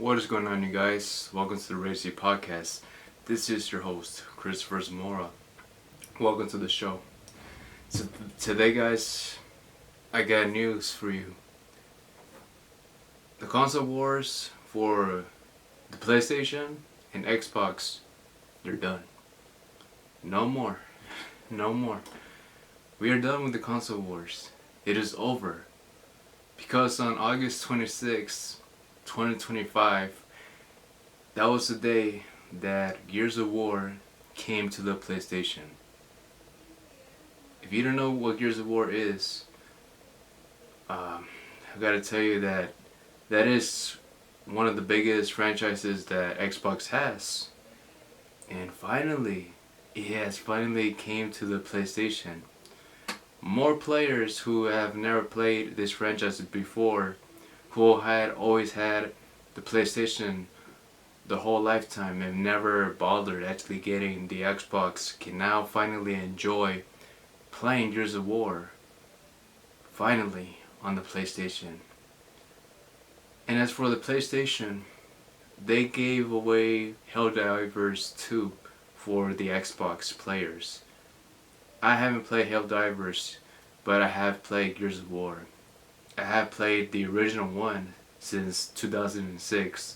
What is going on, you guys? Welcome to the Racy Podcast. This is your host, Cristopher Zamora. Welcome to the show. So today, guys, I got news for you. The console wars for the PlayStation and Xbox, they're done. No more. No more. We are done with the console wars. It is over. Because on August 26th, 2025, that was the day that Gears of War came to the PlayStation. If you don't know what Gears of War is, I gotta tell you that is one of the biggest franchises that Xbox has. And finally, it has finally came to the PlayStation. More players who have never played this franchise before, who had always had the PlayStation the whole lifetime and never bothered actually getting the Xbox, can now finally enjoy playing Gears of War finally on the PlayStation. And as for the PlayStation, they gave away Helldivers 2 for the Xbox players. I haven't played Helldivers, but I have played Gears of War. I have played the original one since 2006.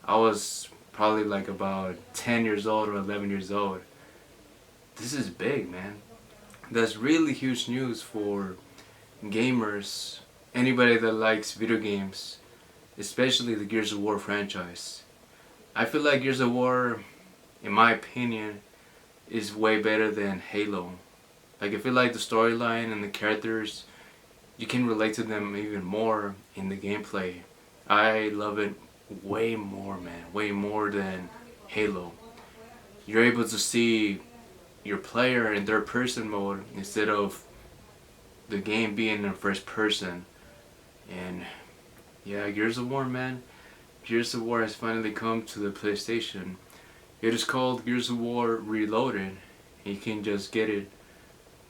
I was probably like about 10 years old or 11 years old. This is big, man. That's really huge news for gamers, anybody that likes video games, especially the Gears of War franchise. I feel like Gears of War, in my opinion, is way better than Halo. Like, I feel like the storyline and the characters, you can relate to them even more in the gameplay. I love it way more, man. Way more than Halo. You're able to see your player in third person mode instead of the game being in first person. And yeah, Gears of War, man. Gears of War has finally come to the PlayStation. It is called Gears of War Reloaded. You can just get it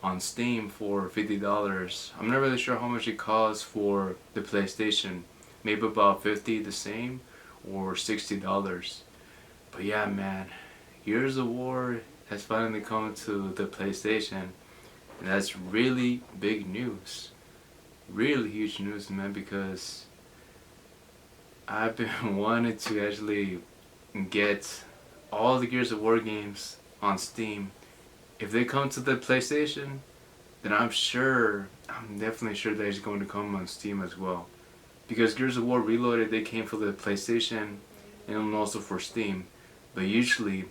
on Steam for $50. I'm not really sure how much it costs for the PlayStation. Maybe about $50 the same, or $60. But yeah, man, Gears of War has finally come to the PlayStation, and that's really big news. Really huge news, man, because I've been wanting to actually get all the Gears of War games on Steam. If they come to the PlayStation, then I'm definitely sure that it's going to come on Steam as well. Because Gears of War Reloaded, they came for the PlayStation and also for Steam. But usually,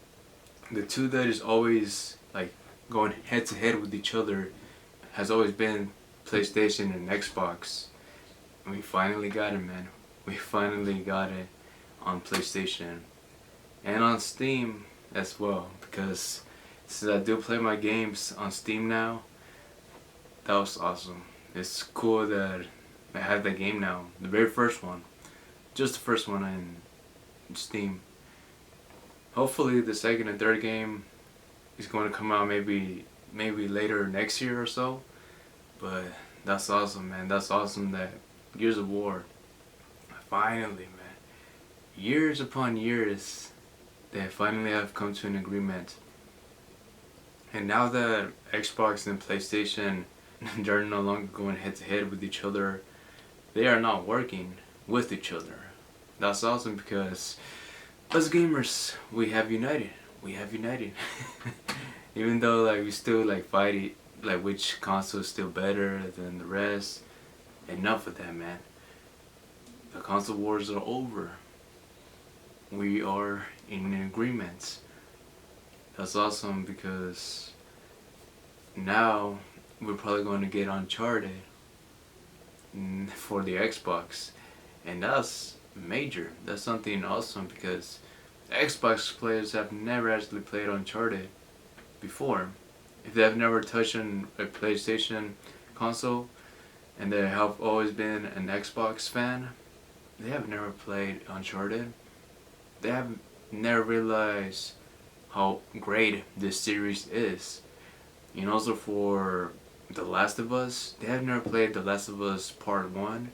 the two that is always like going head to head with each other has always been PlayStation and Xbox. And we finally got it, man. We finally got it on PlayStation and on Steam as well, because since I do play my games on Steam now, that was awesome. It's cool that I have that game now. The very first one. Just the first one in Steam. Hopefully the second and third game is going to come out maybe later next year or so. But that's awesome, man. That's awesome that Gears of War, finally, man. Years upon years, they finally have come to an agreement. And now that Xbox and PlayStation, they're no longer going head to head with each other, they are not working with each other. That's awesome, because us gamers, we have united. We have united. Even though like we still like fight like which console is still better than the rest. Enough of that, man. The console wars are over. We are in agreement. That's awesome, because now we're probably going to get Uncharted for the Xbox, and that's major. That's something awesome, because Xbox players have never actually played Uncharted before. If they have never touched a PlayStation console and they have always been an Xbox fan, they have never played Uncharted. They have never realized how great this series is. And also for The Last of Us, they have never played The Last of Us Part 1.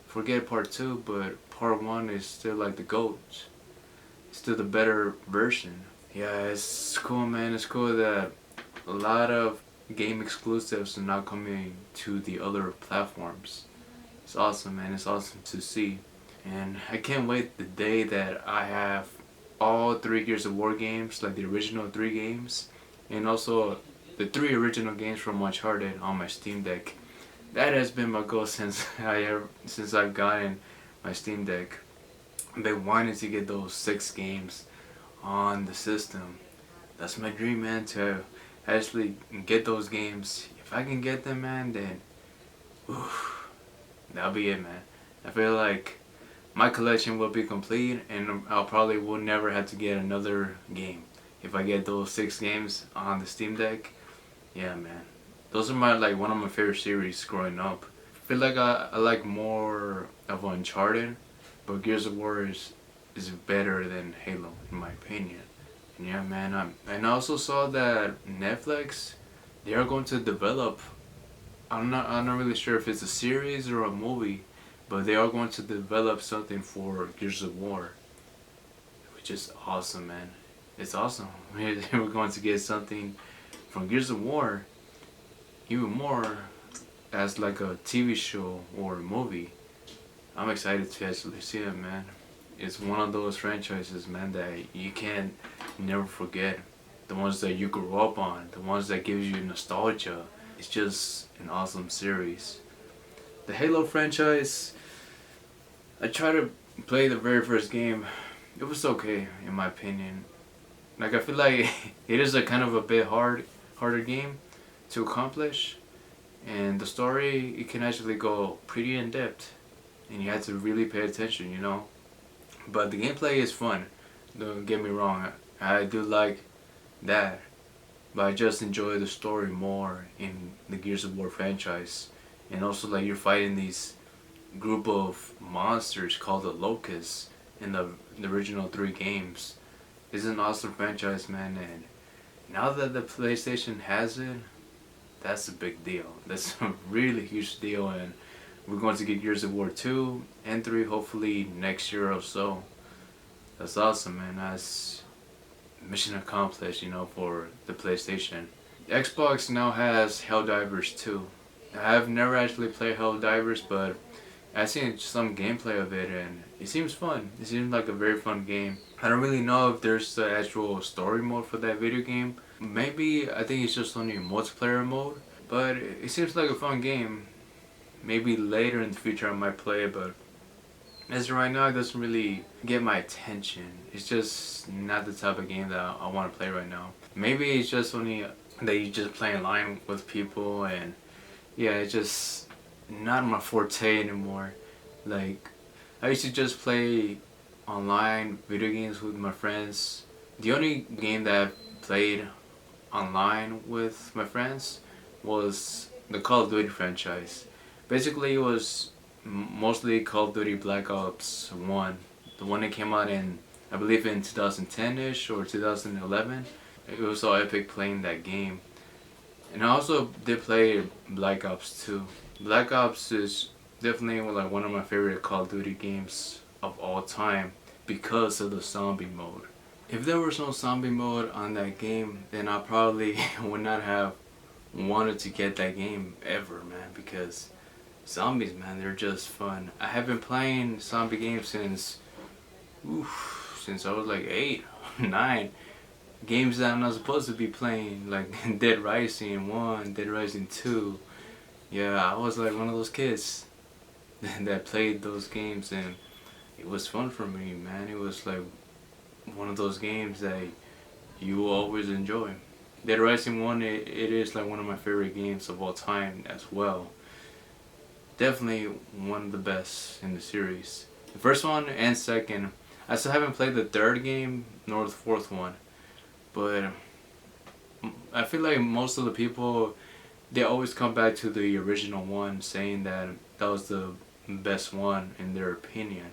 Forget Part 2, but part 1 is still like the GOAT. It's still the better version. Yeah, it's cool, man. It's cool that a lot of game exclusives are now coming to the other platforms. It's awesome, man. It's awesome to see. And I can't wait the day that I have all 3 Gears of War games, like the original 3 games, and also the 3 original games from Uncharted on my Steam Deck. That has been my goal since I've gotten my Steam Deck. I've been wanting to get those 6 games on the system. That's my dream, man, to actually get those games. If I can get them, man, then oof, that'll be it, man. I feel like my collection will be complete, and I'll probably will never have to get another game if I get those 6 games on the Steam Deck. Yeah, man, those are one of my favorite series growing up. I feel like I like more of Uncharted, but Gears of War is better than Halo in my opinion. And yeah, man, and I also saw that Netflix, they are going to develop. I'm not really sure if it's a series or a movie, but they are going to develop something for Gears of War, which is awesome, man. It's awesome. We're going to get something from Gears of War, even more as like a TV show or a movie. I'm excited to actually see it, man. It's one of those franchises, man, that you can never forget. The ones that you grew up on, the ones that gives you nostalgia. It's just an awesome series. The Halo franchise, I tried to play the very first game. It was okay, in my opinion. Like, I feel like it is a kind of a bit harder game to accomplish. And the story, it can actually go pretty in depth. And you have to really pay attention, you know. But the gameplay is fun. Don't get me wrong. I do like that. But I just enjoy the story more in the Gears of War franchise. And also, like, you're fighting these group of monsters called the Locusts in the original 3 games. It's an awesome franchise, man. And now that the PlayStation has it, that's a big deal. That's a really huge deal. And we're going to get Gears of War 2 and 3 hopefully next year or so. That's awesome, man. That's mission accomplished, you know, for the PlayStation. Xbox now has Helldivers 2. I've never actually played Helldivers, but I've seen some gameplay of it and it seems fun. It seems like a very fun game. I don't really know if there's the actual story mode for that video game. Maybe, I think it's just only multiplayer mode, but it seems like a fun game. Maybe later in the future I might play it, but as of right now, it doesn't really get my attention. It's just not the type of game that I want to play right now. Maybe it's just only that you just play online with people, and yeah, it's just not my forte anymore. Like, I used to just play online video games with my friends. The only game that I played online with my friends was the Call of Duty franchise. Basically, it was mostly Call of Duty Black Ops 1. The one that came out in, I believe, in 2010-ish or 2011. It was so epic playing that game. And I also did play Black Ops 2. Black Ops is definitely like one of my favorite Call of Duty games of all time because of the zombie mode. If there was no zombie mode on that game, then I probably would not have wanted to get that game ever, man, because zombies, man, they're just fun. I have been playing zombie games since I was like 8, 9. Games that I'm not supposed to be playing, like Dead Rising 1, Dead Rising 2. Yeah, I was like one of those kids that played those games, and it was fun for me, man. It was like one of those games that you will always enjoy. Dead Rising 1, it is like one of my favorite games of all time as well. Definitely one of the best in the series. The first one and second. I still haven't played the third game nor the fourth one. But I feel like most of the people, they always come back to the original one, saying that that was the best one in their opinion.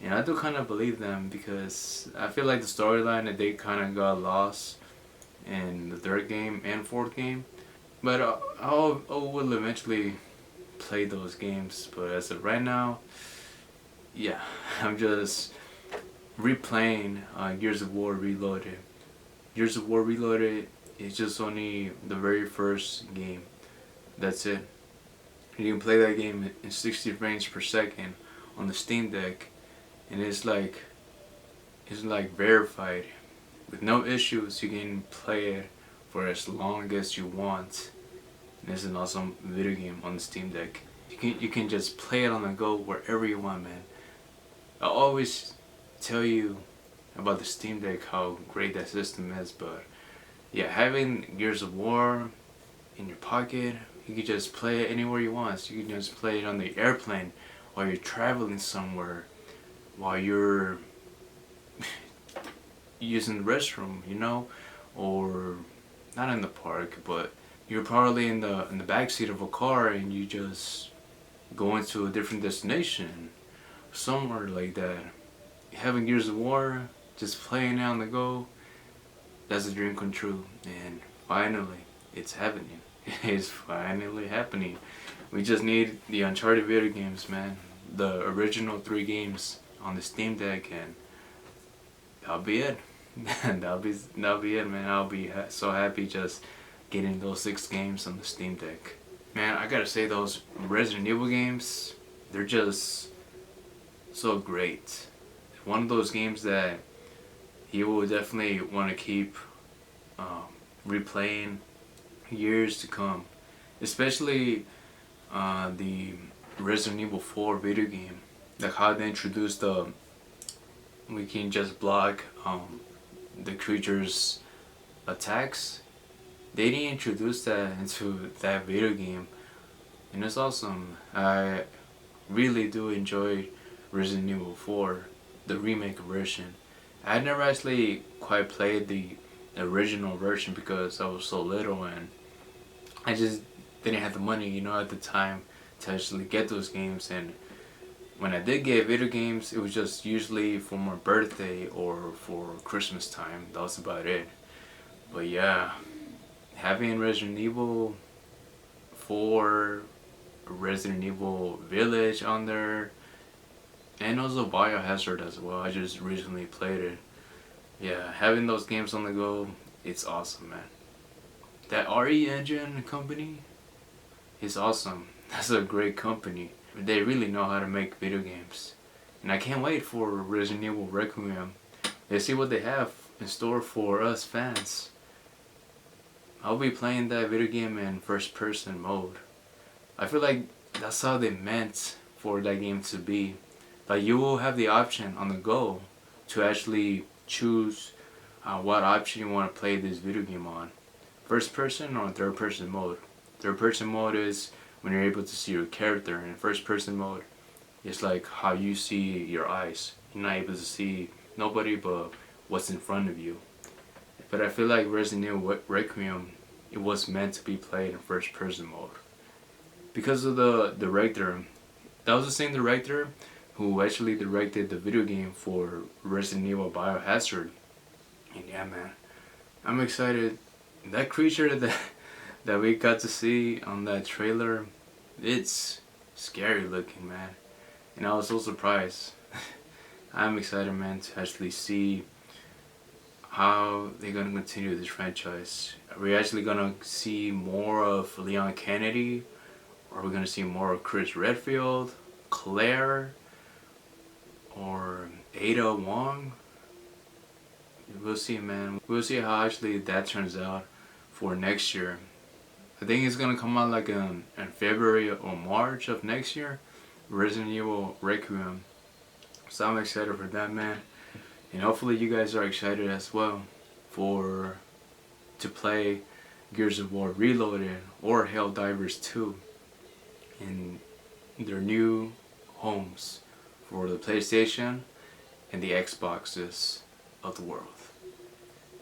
And I do kind of believe them, because I feel like the storyline that they kind of got lost in the third game and fourth game. But I will eventually play those games. But as of right now, yeah, I'm just replaying Gears of War Reloaded. Gears of War Reloaded is just only the very first game. That's it. You can play that game in 60 frames per second on the Steam Deck, and it's like verified with no issues. You can play it for as long as you want. And it's an awesome video game on the Steam Deck. You can just play it on the go wherever you want, man. I always tell you about the Steam Deck, how great that system is, but yeah, having Gears of War in your pocket, you can just play it anywhere you want. So you can just play it on the airplane while you're traveling somewhere, while you're using the restroom, or not in the park, but you're probably in the back seat of a car and you just go into a different destination, somewhere like that. Having Gears of War, just playing it on the go, that's a dream come true. And finally, it's happening. It's finally happening. We just need the Uncharted video games, man. The original 3 games on the Steam Deck, and that'll be it. that'll be it, man. I'll be so happy just getting those 6 games on the Steam Deck. Man, I gotta say, those Resident Evil games, they're just so great. One of those games that you will definitely want to keep replaying years to come. Especially the Resident Evil 4 video game. Like how they introduced we can just block the creature's attacks. They didn't introduce that into that video game, and it's awesome. I really do enjoy Resident Evil 4, the remake version. I never actually quite played the original version because I was so little, and I just didn't have the money, at the time to actually get those games. And when I did get video games, it was just usually for my birthday or for Christmas time. That was about it. But yeah, having Resident Evil 4, Resident Evil Village on there, and also Biohazard as well. I just recently played it. Yeah, having those games on the go, it's awesome, man. That RE Engine company is awesome. That's a great company. They really know how to make video games. And I can't wait for Resident Evil Requiem. Let's see what they have in store for us fans. I'll be playing that video game in first person mode. I feel like that's how they meant for that game to be. Like, you will have the option on the go to actually choose what option you want to play this video game on. First person or third person mode. Third person mode is when you're able to see your character. In first person mode, it's like how you see your eyes. You're not able to see nobody but what's in front of you. But I feel like Resident Evil Requiem, it was meant to be played in first person mode. Because of the director, that was the same director who actually directed the video game for Resident Evil Biohazard. And yeah, man, I'm excited. That creature that we got to see on that trailer, it's scary looking, man. And I was so surprised. I'm excited, man, to actually see how they're gonna continue this franchise. Are we actually gonna see more of Leon Kennedy? Or are we gonna see more of Chris Redfield, Claire, or Ada Wong? We'll see, man. We'll see how actually that turns out for next year. I think it's gonna come out like in February or March of next year. Resident Evil Requiem. So I'm excited for that, man. And hopefully you guys are excited as well to play Gears of War Reloaded or Helldivers 2 in their new homes for the PlayStation and the Xboxes of the world.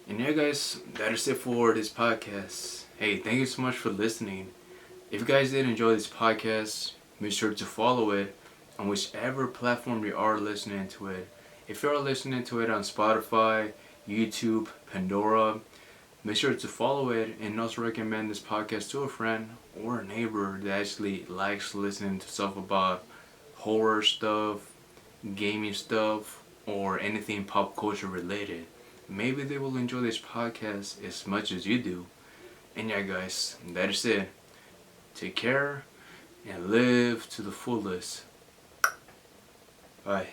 And yeah, guys, that is it for this podcast. Hey, thank you so much for listening. If you guys did enjoy this podcast, make sure to follow it on whichever platform you are listening to it. If you're listening to it on Spotify, YouTube, Pandora, make sure to follow it and also recommend this podcast to a friend or a neighbor that actually likes listening to stuff about horror stuff, gaming stuff or anything pop culture related. Maybe they will enjoy this podcast as much as you do. And yeah, guys, that is it. Take care and live to the fullest. Bye.